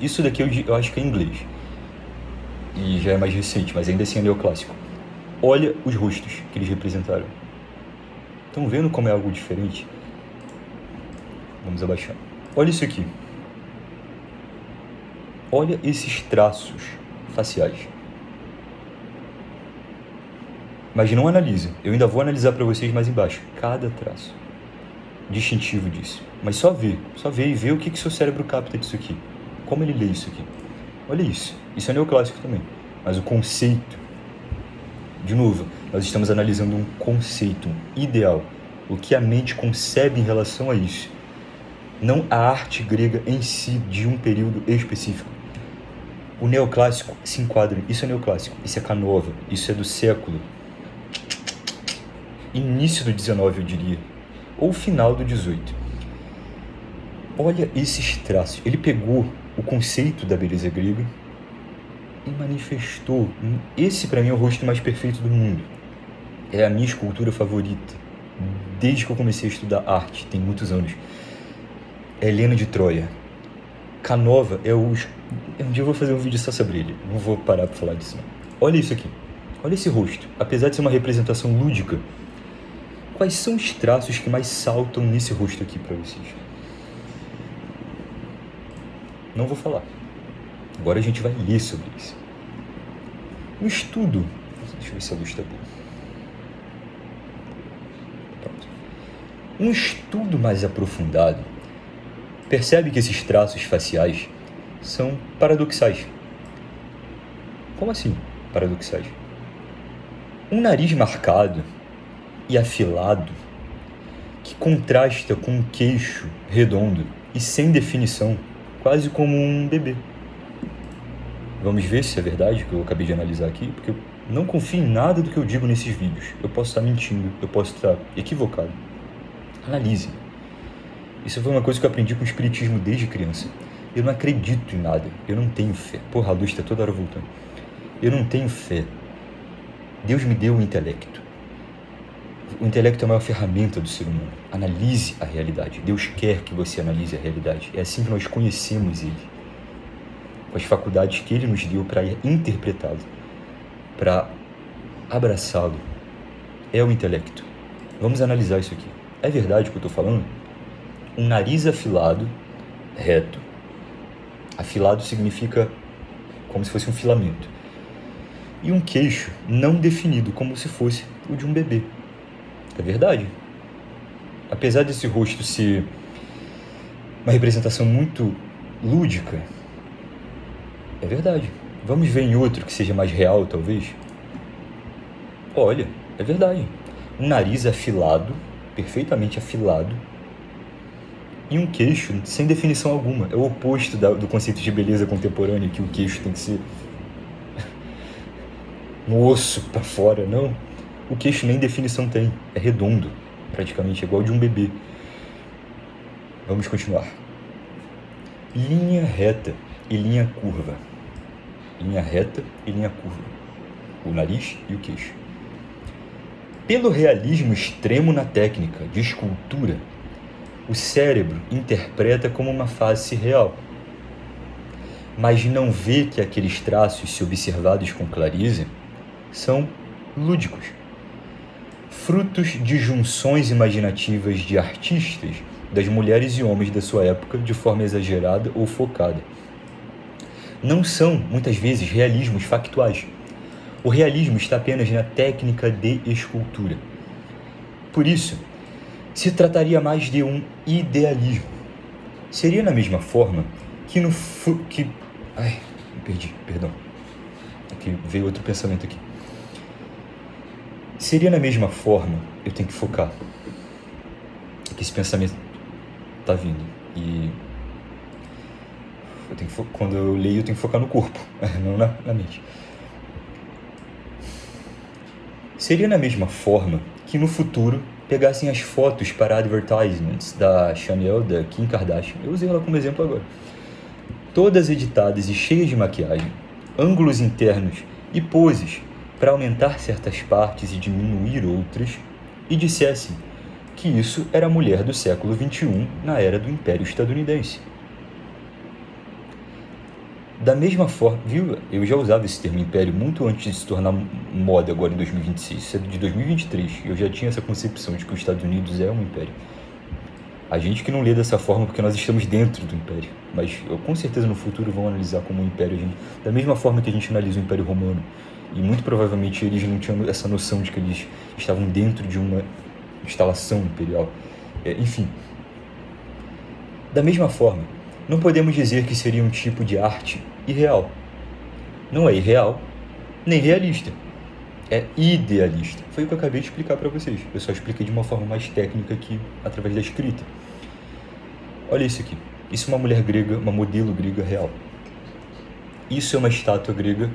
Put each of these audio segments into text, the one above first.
Isso daqui eu acho que é inglês. E já é mais recente, mas ainda assim é neoclássico. Olha os rostos que eles representaram. Estão vendo como é algo diferente? Vamos abaixar. Olha isso aqui. Olha esses traços faciais. Mas não analise. Eu ainda vou analisar para vocês mais embaixo. Cada traço distintivo disso. Mas só vê e vê o que seu cérebro capta disso aqui. Como ele lê isso aqui. Olha isso. Isso é neoclássico também. Mas o conceito, de novo, nós estamos analisando um conceito, um ideal. O que a mente concebe em relação a isso. Não a arte grega em si, de um período específico. O neoclássico se enquadra. Isso é neoclássico. Isso é Canova. Isso é do século início do 19, eu diria. Ou final do 18. Olha esses traços. Ele pegou o conceito da beleza grega e manifestou. Esse, para mim, é o rosto mais perfeito do mundo. É a minha escultura favorita. Desde que eu comecei a estudar arte, tem muitos anos. É Helena de Troia. Canova é os... Um dia eu vou fazer um vídeo só sobre ele. Não vou parar pra falar disso, não. Olha isso aqui. Olha esse rosto. Apesar de ser uma representação lúdica, quais são os traços que mais saltam nesse rosto aqui pra vocês? Não vou falar. Agora a gente vai ler sobre isso. Um estudo... Deixa eu ver se a luz está boa. Pronto. Um estudo mais aprofundado percebe que esses traços faciais são paradoxais. Como assim, paradoxais? Um nariz marcado e afilado que contrasta com um queixo redondo e sem definição, quase como um bebê. Vamos ver se é verdade que eu acabei de analisar aqui, porque eu não confio em nada do que eu digo nesses vídeos. Eu posso estar mentindo, eu posso estar equivocado. Analise. Isso foi uma coisa que eu aprendi com o espiritismo desde criança. Eu não acredito em nada, eu não tenho fé. Porra, a luz está toda hora voltando. Eu não tenho fé. Deus me deu o intelecto. O intelecto é a maior ferramenta do ser humano. Analise a realidade. Deus quer que você analise a realidade. É assim que nós conhecemos Ele. Com as faculdades que Ele nos deu para interpretá-lo, para abraçá-lo. É o intelecto. Vamos analisar isso aqui. É verdade o que eu estou falando? Um nariz afilado, reto. Afilado significa como se fosse um filamento. E um queixo não definido, como se fosse o de um bebê. É verdade. Apesar desse rosto ser uma representação muito lúdica, é verdade. Vamos ver em outro que seja mais real, talvez? Olha, é verdade. Um nariz afilado, perfeitamente afilado, e um queixo sem definição alguma. É o oposto do conceito de beleza contemporânea, que o queixo tem que ser um osso para fora, não. O queixo nem definição tem, é redondo, praticamente igual de um bebê. Vamos continuar. Linha reta e linha curva. Linha reta e linha curva. O nariz e o queixo. Pelo realismo extremo na técnica de escultura, o cérebro interpreta como uma face real, mas não vê que aqueles traços, se observados com clareza, são lúdicos, frutos de junções imaginativas de artistas, das mulheres e homens da sua época, de forma exagerada ou focada. Não são, muitas vezes, realismos factuais. O realismo está apenas na técnica de escultura. Por isso, se trataria mais de um idealismo. Seria na mesma forma que Ai, me perdi, perdão. Aqui veio outro pensamento aqui. Seria na mesma forma, eu tenho que focar. Que esse pensamento tá vindo. E quando eu leio, eu tenho que focar no corpo, não na mente. Seria na mesma forma que no futuro pegassem as fotos para advertisements da Chanel, da Kim Kardashian. Eu usei ela como exemplo agora. Todas editadas e cheias de maquiagem, ângulos internos e poses para aumentar certas partes e diminuir outras, e dissessem que isso era a mulher do século XXI na era do Império Estadunidense. Da mesma forma, viu? Eu já usava esse termo império muito antes de se tornar moda agora em 2026. Isso é de 2023. Eu já tinha essa concepção de que os Estados Unidos é um império. A gente que não lê dessa forma porque nós estamos dentro do império. Mas eu, com certeza no futuro vão analisar como um império. Da mesma forma que a gente analisa o Império Romano. E muito provavelmente eles não tinham essa noção de que eles estavam dentro de uma instalação imperial. Enfim. Da mesma forma, não podemos dizer que seria um tipo de arte irreal. Não é irreal, nem realista. É idealista. Foi o que eu acabei de explicar para vocês. Eu só expliquei de uma forma mais técnica aqui, através da escrita. Olha isso aqui. Isso é uma mulher grega, uma modelo grega real. Isso é uma estátua grega.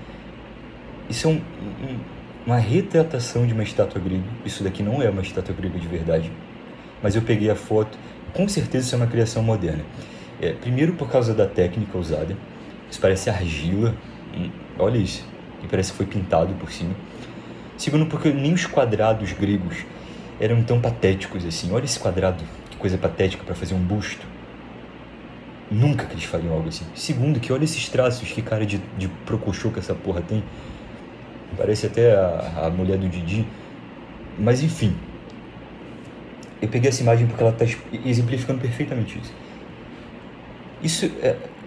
Isso é uma retratação de uma estátua grega. Isso daqui não é uma estátua grega de verdade. Mas eu peguei a foto. Com certeza isso é uma criação moderna. Primeiro por causa da técnica usada. Isso parece argila. Olha isso. E parece que foi pintado por cima. Segundo porque nem os quadrados gregos eram tão patéticos assim. Olha esse quadrado. Que coisa patética para fazer um busto. Nunca que eles fariam algo assim. Segundo, que olha esses traços, que cara de procochô que essa porra tem. Parece até a mulher do Didi. Mas enfim. Eu peguei essa imagem porque ela está exemplificando perfeitamente isso. Isso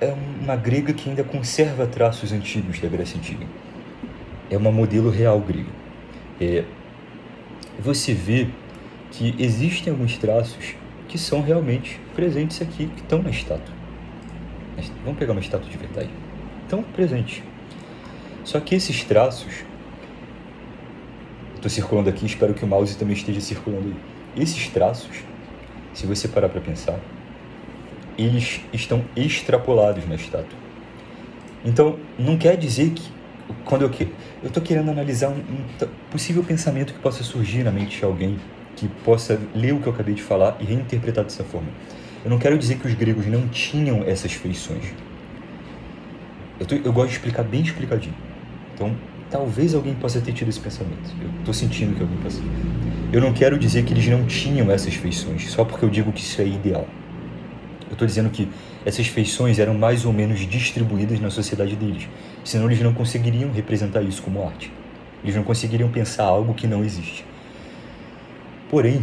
é uma grega que ainda conserva traços antigos da Grécia Antiga. É uma modelo real grega. Você vê que existem alguns traços que são realmente presentes aqui, que estão na estátua. Vamos pegar uma estátua de verdade. Estão presentes. Só que esses traços... Estou circulando aqui, espero que o mouse também esteja circulando aí. Esses traços, se você parar para pensar, eles estão extrapolados na estátua. Então, não quer dizer que... Quando eu estou querendo analisar um possível pensamento que possa surgir na mente de alguém, que possa ler o que eu acabei de falar e reinterpretar dessa forma. Eu não quero dizer que os gregos não tinham essas feições. Eu gosto de explicar bem explicadinho. Então, talvez alguém possa ter tido esse pensamento. Eu estou sentindo que alguém possa. Eu não quero dizer que eles não tinham essas feições, só porque eu digo que isso é ideal. Eu estou dizendo que essas feições eram mais ou menos distribuídas na sociedade deles. Senão eles não conseguiriam representar isso como arte. Eles não conseguiriam pensar algo que não existe. Porém,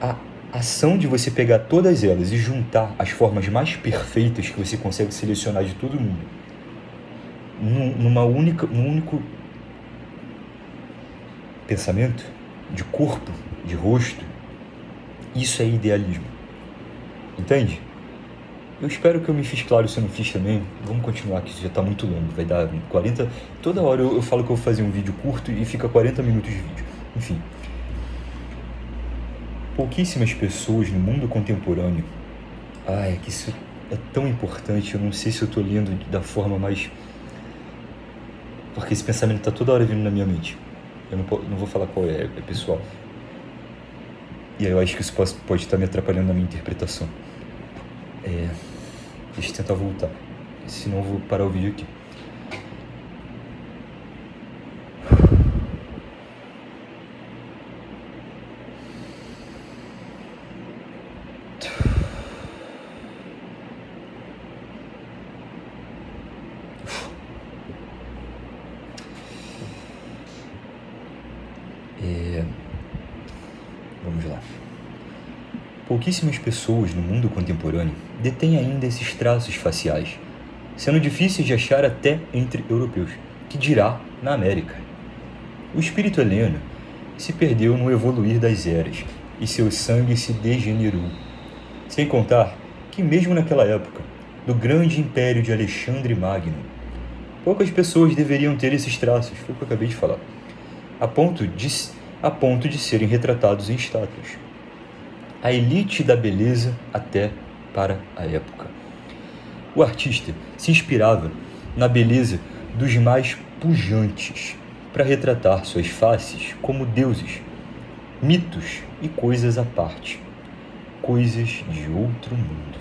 a ação de você pegar todas elas e juntar as formas mais perfeitas que você consegue selecionar de todo mundo num único pensamento, de corpo, de rosto, isso é idealismo. Entende? Eu espero que eu me fiz claro. Se eu não fiz também, vamos continuar, que isso já está muito longo. Vai dar 40... Toda hora eu falo que eu vou fazer um vídeo curto e fica 40 minutos de vídeo. Enfim. Pouquíssimas pessoas no mundo contemporâneo... é que isso é tão importante. Eu não sei se eu estou lendo da forma mais... Porque esse pensamento está toda hora vindo na minha mente. Eu não vou falar qual é pessoal. E aí eu acho que isso pode estar me atrapalhando na minha interpretação. Deixa eu tentar voltar. Senão eu vou parar o vídeo aqui. Vamos lá. Pouquíssimas pessoas no mundo contemporâneo detêm ainda esses traços faciais, sendo difíceis de achar até entre europeus, que dirá na América. O espírito heleno se perdeu no evoluir das eras, e seu sangue se degenerou. Sem contar que mesmo naquela época, do grande império de Alexandre Magno, poucas pessoas deveriam ter esses traços, foi o que eu acabei de falar, a ponto de serem retratados em estátuas. A elite da beleza até para a época. O artista se inspirava na beleza dos mais pujantes para retratar suas faces como deuses, mitos e coisas à parte, coisas de outro mundo.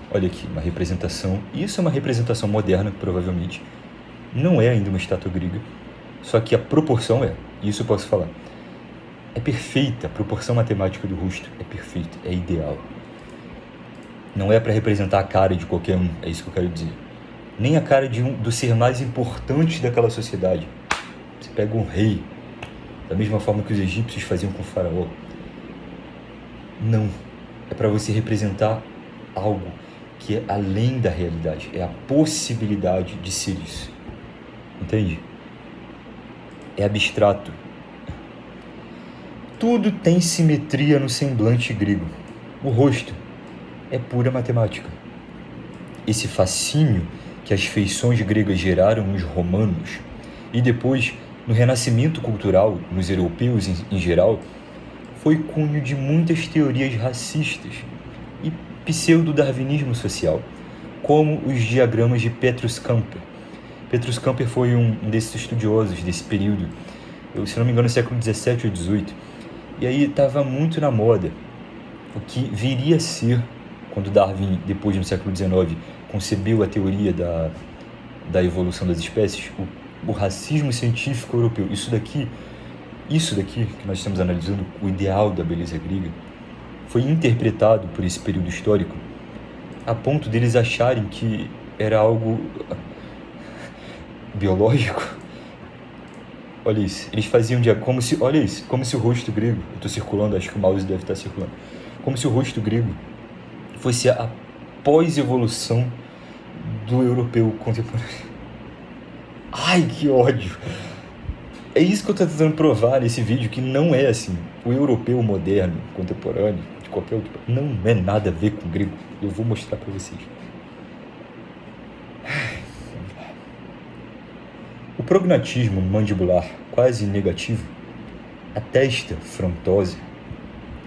Olha aqui, uma representação, isso é uma representação moderna, provavelmente, não é ainda uma estátua grega, só que a proporção isso eu posso falar. É perfeita, a proporção matemática do rosto é perfeita, é ideal. Não é para representar a cara de qualquer um, é isso que eu quero dizer. Nem a cara do ser mais importante daquela sociedade. Você pega um rei, da mesma forma que os egípcios faziam com o faraó. Não. É para você representar algo que é além da realidade. É a possibilidade de ser isso. Entende? É abstrato. Tudo tem simetria no semblante grego. O rosto é pura matemática. Esse fascínio que as feições gregas geraram nos romanos e depois no renascimento cultural, nos europeus em geral, foi cunho de muitas teorias racistas e pseudo-darwinismo social, como os diagramas de Petrus Camper. Petrus Camper foi um desses estudiosos desse período, se não me engano, no século XVII ou XVIII, e aí estava muito na moda o que viria a ser, quando Darwin, depois no século XIX, concebeu a teoria da evolução das espécies, o racismo científico europeu. Isso daqui que nós estamos analisando, o ideal da beleza grega, foi interpretado por esse período histórico a ponto deles acharem que era algo biológico. Olha isso, eles faziam como se o rosto grego, eu estou circulando, acho que o mouse deve estar circulando, como se o rosto grego fosse a pós-evolução do europeu contemporâneo. Ai, que ódio! É isso que eu estou tentando provar nesse vídeo, que não é assim. O europeu moderno, contemporâneo, de qualquer outro, não é nada a ver com o grego. Eu vou mostrar para vocês. O prognatismo mandibular quase negativo, a testa frontosa,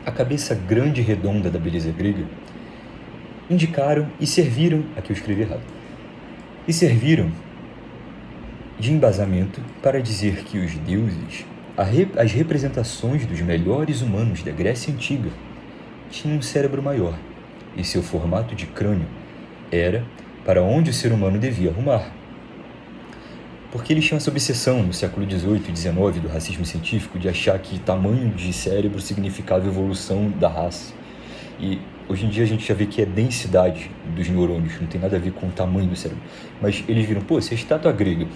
a cabeça grande e redonda da beleza grega, indicaram e serviram, aqui eu escrevi errado, e serviram de embasamento para dizer que os deuses, as representações dos melhores humanos da Grécia Antiga, tinham um cérebro maior, e seu formato de crânio era para onde o ser humano devia arrumar. Porque eles tinham essa obsessão no século XVIII e XIX do racismo científico de achar que tamanho de cérebro significava evolução da raça. E hoje em dia a gente já vê que é densidade dos neurônios, não tem nada a ver com o tamanho do cérebro. Mas eles viram, se a estátua grega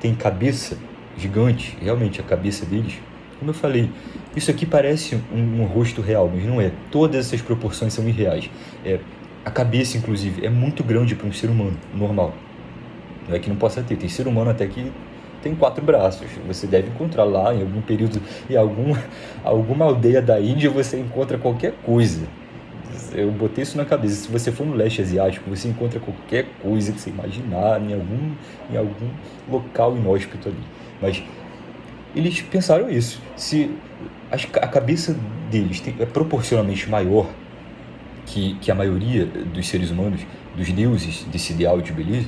tem cabeça gigante, realmente a cabeça deles, como eu falei, isso aqui parece um rosto real, mas não é. Todas essas proporções são irreais. A cabeça, inclusive, é muito grande para um ser humano normal. Não é que não possa ter, tem ser humano até que tem 4 braços. Você deve encontrar lá em algum período, em alguma aldeia da Índia, você encontra qualquer coisa. Eu botei isso na cabeça. Se você for no leste asiático, você encontra qualquer coisa que você imaginar em algum local inóspito ali. Mas eles pensaram isso. Se a cabeça deles é proporcionalmente maior que a maioria dos seres humanos, dos deuses desse ideal de beleza,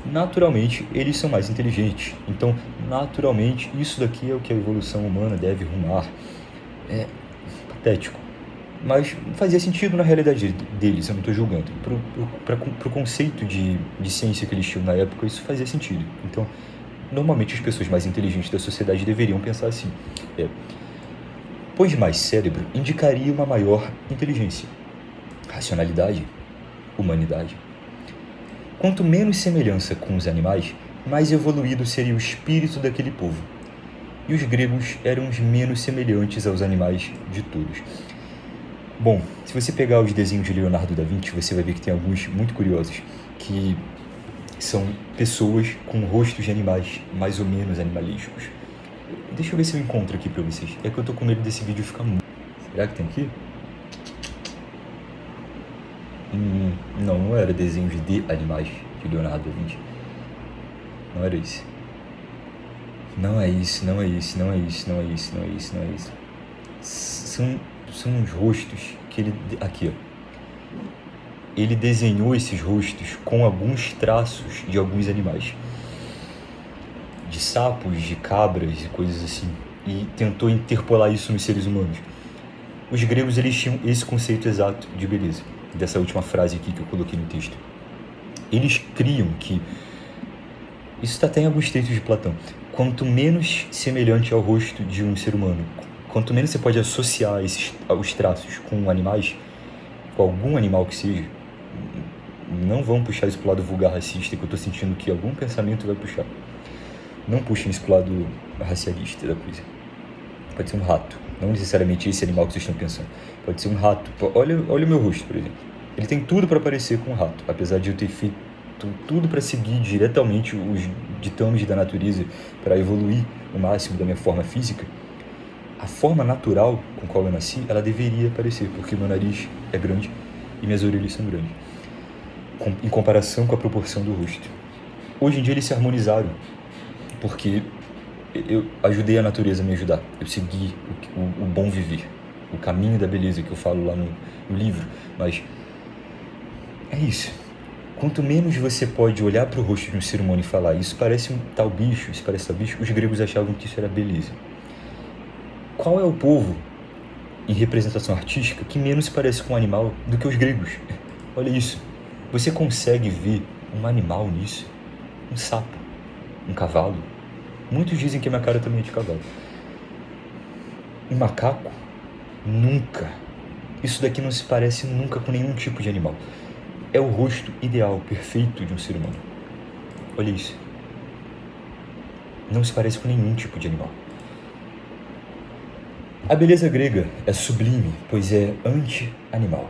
naturalmente eles são mais inteligentes. Então, naturalmente, isso daqui é o que a evolução humana deve rumar. É patético, mas fazia sentido na realidade deles, eu não estou julgando. Para o conceito de ciência que eles tinham na época, isso fazia sentido. Então, normalmente as pessoas mais inteligentes da sociedade deveriam pensar assim. Pois mais cérebro indicaria uma maior inteligência, racionalidade, humanidade. Quanto menos semelhança com os animais, mais evoluído seria o espírito daquele povo. E os gregos eram os menos semelhantes aos animais de todos. Bom, se você pegar os desenhos de Leonardo da Vinci, você vai ver que tem alguns muito curiosos, que são pessoas com rostos de animais, mais ou menos animalísticos. Deixa eu ver se eu encontro aqui pra vocês. É que eu tô com medo desse vídeo ficar muito... Será que tem aqui? Não era desenhos de animais de Leonardo da Vinci. Não era isso. Não é isso. São uns rostos que ele... Aqui, ó. Ele desenhou esses rostos com alguns traços de alguns animais. De sapos, de cabras e coisas assim. E tentou interpolar isso nos seres humanos. Os gregos, eles tinham esse conceito exato de beleza. Dessa última frase aqui que eu coloquei no texto. Eles criam que... Isso está até em alguns textos de Platão. Quanto menos semelhante ao rosto de um ser humano, quanto menos você pode associar os traços com animais, com algum animal que seja, não vão puxar isso pro lado vulgar racista, que eu tô sentindo que algum pensamento vai puxar. Não puxem isso pro lado racialista da coisa. Pode ser um rato, não necessariamente esse animal que vocês estão pensando. Pode ser um rato. Olha o meu rosto, por exemplo. Ele tem tudo para parecer com um rato, apesar de eu ter feito tudo para seguir diretamente os ditames da natureza, para evoluir o máximo da minha forma física. A forma natural com a qual eu nasci, ela deveria parecer, porque meu nariz é grande e minhas orelhas são grandes, em comparação com a proporção do rosto. Hoje em dia eles se harmonizaram, porque eu ajudei a natureza a me ajudar. Eu segui o bom viver, o caminho da beleza que eu falo lá no livro. Mas é isso. Quanto menos você pode olhar para o rosto de um ser humano e falar isso parece um tal bicho, isso parece tal bicho, os gregos achavam que isso era beleza. Qual é o povo em representação artística que menos se parece com um animal do que os gregos? Olha isso. Você consegue ver um animal nisso? Um sapo? Um cavalo? Muitos dizem que a minha cara também é de cavalo. Um macaco? Nunca. Isso daqui não se parece nunca com nenhum tipo de animal. É o rosto ideal, perfeito de um ser humano. Olha isso. Não se parece com nenhum tipo de animal. A beleza grega é sublime, pois é anti-animal.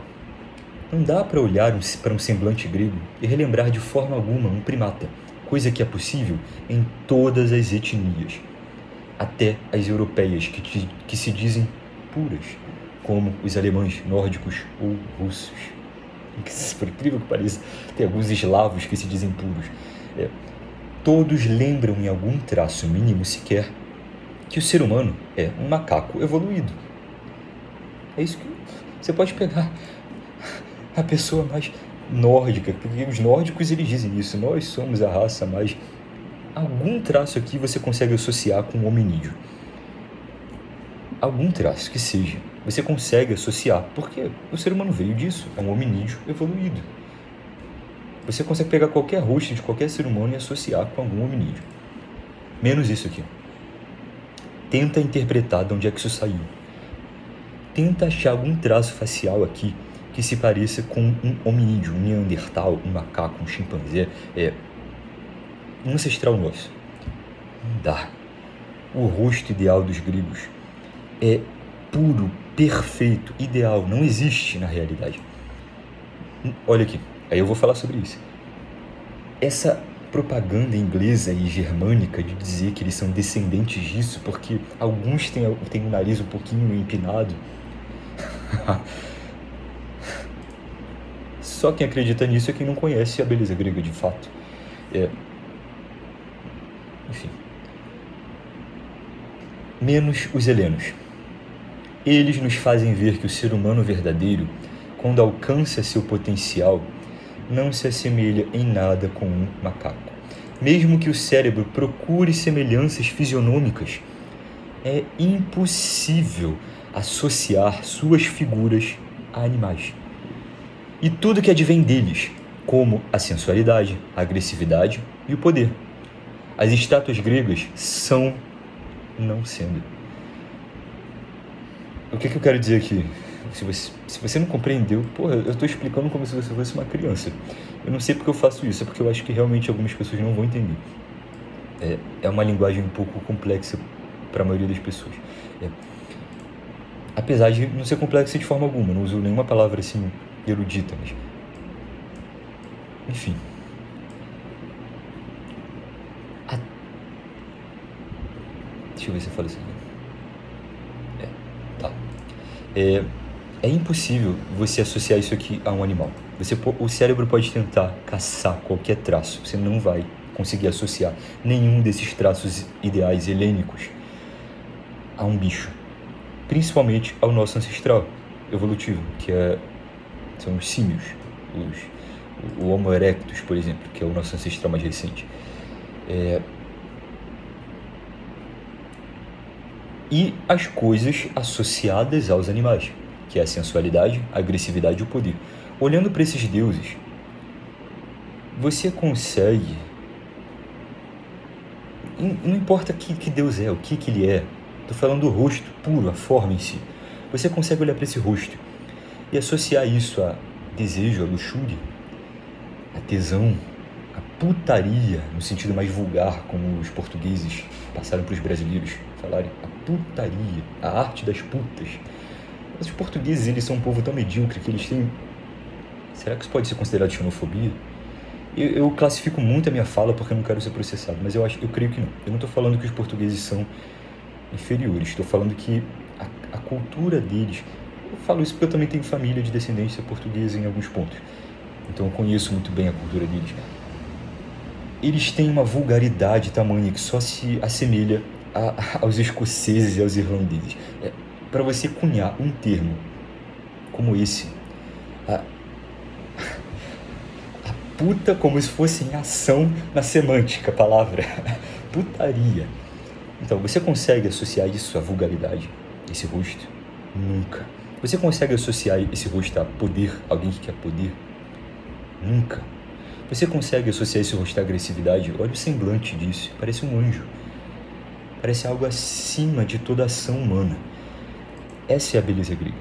Não dá para olhar para um semblante grego e relembrar de forma alguma um primata, coisa que é possível em todas as etnias, até as europeias que se dizem puras, como os alemães, nórdicos ou russos. Por incrível que pareça, tem alguns eslavos que se dizem puros. Todos lembram em algum traço mínimo sequer que o ser humano é um macaco evoluído. É isso que você pode pegar a pessoa mais nórdica, porque os nórdicos eles dizem isso, nós somos a raça mais... Algum traço aqui você consegue associar com um hominídeo. Algum traço que seja, você consegue associar, porque o ser humano veio disso, é um hominídeo evoluído. Você consegue pegar qualquer rosto de qualquer ser humano e associar com algum hominídeo. Menos isso aqui. Tenta interpretar de onde é que isso saiu. Tenta achar algum traço facial aqui que se pareça com um hominídeo, um neandertal, um macaco, um chimpanzé, um ancestral nosso. Não dá. O rosto ideal dos gregos é puro, perfeito, ideal, não existe na realidade. Olha aqui, aí eu vou falar sobre isso. Essa propaganda inglesa e germânica de dizer que eles são descendentes disso, porque alguns têm o nariz um pouquinho empinado. Só quem acredita nisso é quem não conhece a beleza grega de fato. Enfim. Menos os helenos. Eles nos fazem ver que o ser humano verdadeiro, quando alcança seu potencial, não se assemelha em nada com um macaco. Mesmo que o cérebro procure semelhanças fisionômicas, é impossível associar suas figuras a animais. E tudo que advém deles, como a sensualidade, a agressividade e o poder. As estátuas gregas são não sendo. O que eu quero dizer aqui? Se você não compreendeu, eu estou explicando como se você fosse uma criança. Eu não sei porque eu faço isso, é porque eu acho que realmente algumas pessoas não vão entender. É uma linguagem um pouco complexa para a maioria das pessoas. Apesar de não ser complexa de forma alguma, não uso nenhuma palavra assim erudita, mas... Enfim. Deixa eu ver se eu falo isso aqui. É impossível você associar isso aqui a um animal. O cérebro pode tentar caçar qualquer traço, você não vai conseguir associar nenhum desses traços ideais helênicos a um bicho, principalmente ao nosso ancestral evolutivo, que são os símios, o Homo erectus, por exemplo, que é o nosso ancestral mais recente. E as coisas associadas aos animais, que é a sensualidade, a agressividade e o poder. Olhando para esses deuses, você consegue... Não importa que Deus é, o que ele é. Estou falando do rosto puro, a forma em si. Você consegue olhar para esse rosto E associar isso a desejo, a luxúria, a tesão, a putaria, no sentido mais vulgar, como os portugueses passaram para os brasileiros falarem, a putaria, a arte das putas. Mas os portugueses, eles são um povo tão medíocre que eles têm... Será que isso pode ser considerado xenofobia? Eu classifico muito a minha fala porque eu não quero ser processado, mas eu creio que não. Eu não estou falando que os portugueses são inferiores, estou falando que a cultura deles... Eu falo isso porque eu também tenho família de descendência portuguesa em alguns pontos. Então eu conheço muito bem a cultura deles. Eles têm uma vulgaridade tamanha que só se assemelha aos escoceses e aos irlandeses. Para você cunhar um termo como esse, a puta, como se fosse em ação na semântica, a palavra putaria. Então, você consegue associar isso à vulgaridade, esse rosto? Nunca. Você consegue associar esse rosto a poder, alguém que quer poder? Nunca. Você consegue associar esse rosto à agressividade? Olha o semblante disso, parece um anjo. Parece algo acima de toda ação humana. Essa é a beleza grega.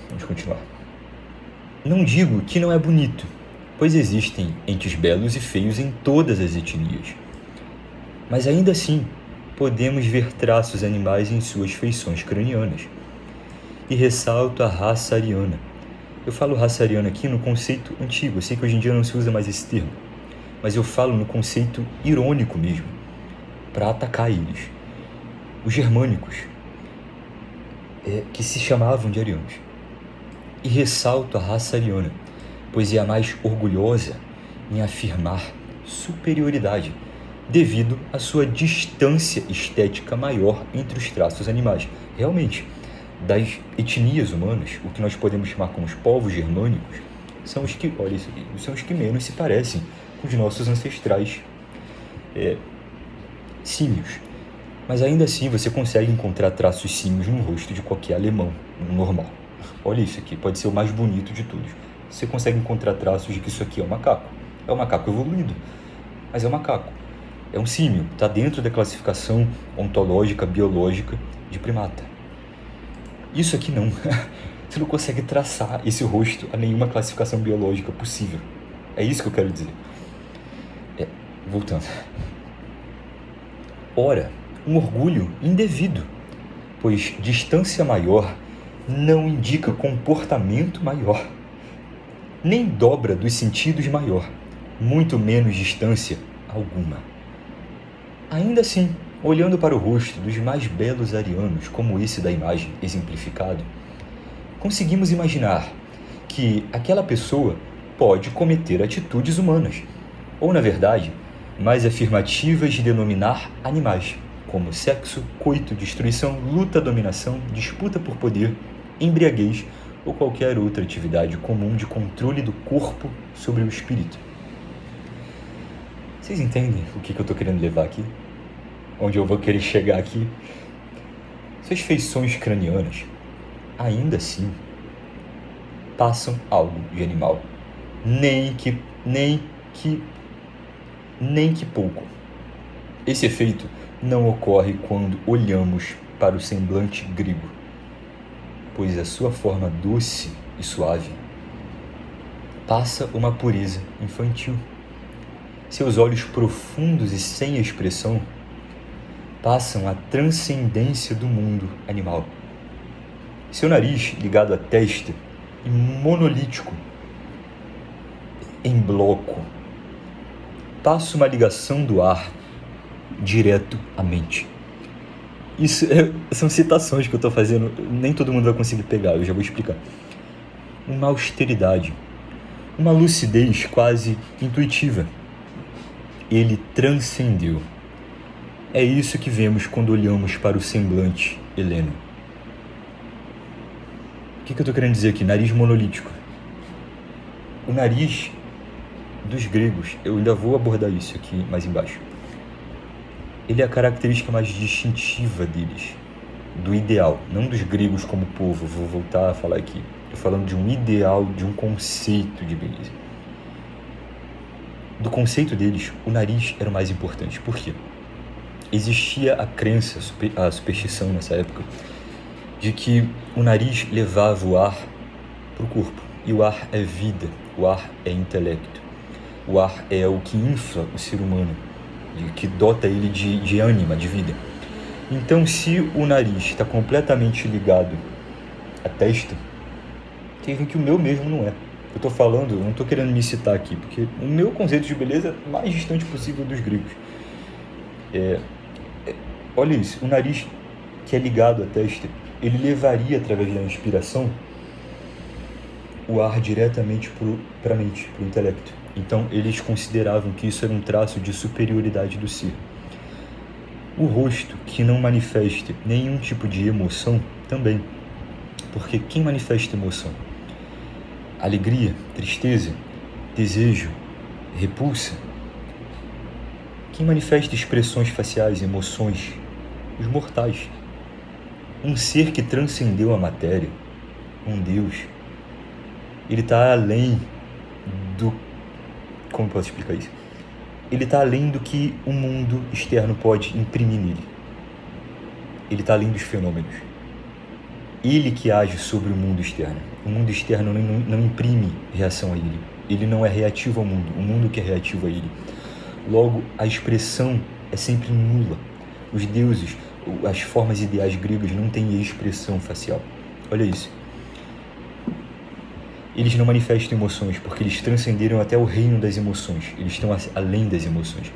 Vamos continuar. Não digo que não é bonito, pois existem entes belos e feios em todas as etnias. Mas ainda assim, podemos ver traços animais em suas feições cranianas. E ressalto a raça ariana. Eu falo raça ariana aqui no conceito antigo, eu sei que hoje em dia não se usa mais esse termo, mas eu falo no conceito irônico mesmo, para atacar eles. Os germânicos, que se chamavam de arianos. E ressalto a raça ariana, pois é a mais orgulhosa em afirmar superioridade, devido à sua distância estética maior entre os traços animais. Realmente, das etnias humanas, o que nós podemos chamar como os povos germânicos, são os que, olha isso aqui, são os que menos se parecem com os nossos ancestrais símios. Mas ainda assim você consegue encontrar traços símios no rosto de qualquer alemão normal. Olha isso aqui, pode ser o mais bonito de todos. Você consegue encontrar traços de que isso aqui é um macaco. É um macaco evoluído, mas é um macaco. É um símio, está dentro da classificação ontológica, biológica de primata. Isso aqui não. Você não consegue traçar esse rosto a nenhuma classificação biológica possível. É isso que eu quero dizer. Voltando. Ora, um orgulho indevido, pois distância maior não indica comportamento maior, nem dobra dos sentidos maior, muito menos distância alguma. Ainda assim, olhando para o rosto dos mais belos arianos, como esse da imagem exemplificado, conseguimos imaginar que aquela pessoa pode cometer atitudes humanas, ou, na verdade, mais afirmativas de denominar animais, como sexo, coito, destruição, luta, dominação, disputa por poder, embriaguez ou qualquer outra atividade comum de controle do corpo sobre o espírito. Vocês entendem o que eu estou querendo levar aqui? Onde eu vou querer chegar aqui? Suas feições cranianas, ainda assim, passam algo de animal. Nem que pouco. Esse efeito não ocorre quando olhamos para o semblante grego, pois a sua forma doce e suave passa uma pureza infantil. Seus olhos profundos e sem expressão passam a transcendência do mundo animal. Seu nariz ligado à testa e monolítico, em bloco, passa uma ligação do ar direto à mente. Isso são citações que eu estou fazendo, nem todo mundo vai conseguir pegar, eu já vou explicar. Uma austeridade, uma lucidez quase intuitiva. Ele transcendeu. É isso que vemos quando olhamos para o semblante heleno. O que eu estou querendo dizer aqui? Nariz monolítico. O nariz dos gregos, eu ainda vou abordar isso aqui mais embaixo. Ele é a característica mais distintiva deles, do ideal, não dos gregos como povo. Vou voltar a falar aqui. Estou falando de um ideal, de um conceito de beleza. Do conceito deles, o nariz era o mais importante. Por quê? Existia a crença, a superstição nessa época, de que o nariz levava o ar para o corpo. E o ar é vida, o ar é intelecto. O ar é o que infla o ser humano, que dota ele de ânima, de vida. Então, se o nariz está completamente ligado à testa, tem que o meu mesmo não é. Eu estou falando, eu não estou querendo me citar aqui, porque o meu conceito de beleza é o mais distante possível dos gregos. Olha isso, o nariz que é ligado à testa, ele levaria, através da inspiração, o ar diretamente para a mente, para o intelecto. Então, eles consideravam que isso era um traço de superioridade do ser. O rosto, que não manifesta nenhum tipo de emoção, também. Porque quem manifesta emoção? Alegria, tristeza, desejo, repulsa. Quem manifesta expressões faciais, emoções? Os mortais. Um ser que transcendeu a matéria, um Deus, ele está além do... Como eu posso explicar isso? Ele está além do que o mundo externo pode imprimir nele. Ele está além dos fenômenos. Ele que age sobre o mundo externo. O mundo externo não imprime reação a ele. Ele não é reativo ao mundo. O mundo que é reativo a ele. Logo, a expressão é sempre nula. Os deuses, as formas ideais gregas não têm expressão facial. Olha isso. Eles não manifestam emoções, porque eles transcenderam até o reino das emoções. Eles estão além das emoções.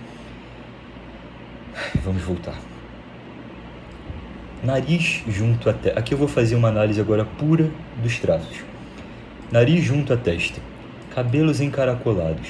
Vamos voltar. Nariz junto à testa. Aqui eu vou fazer uma análise agora pura dos traços. Nariz junto à testa. Cabelos encaracolados.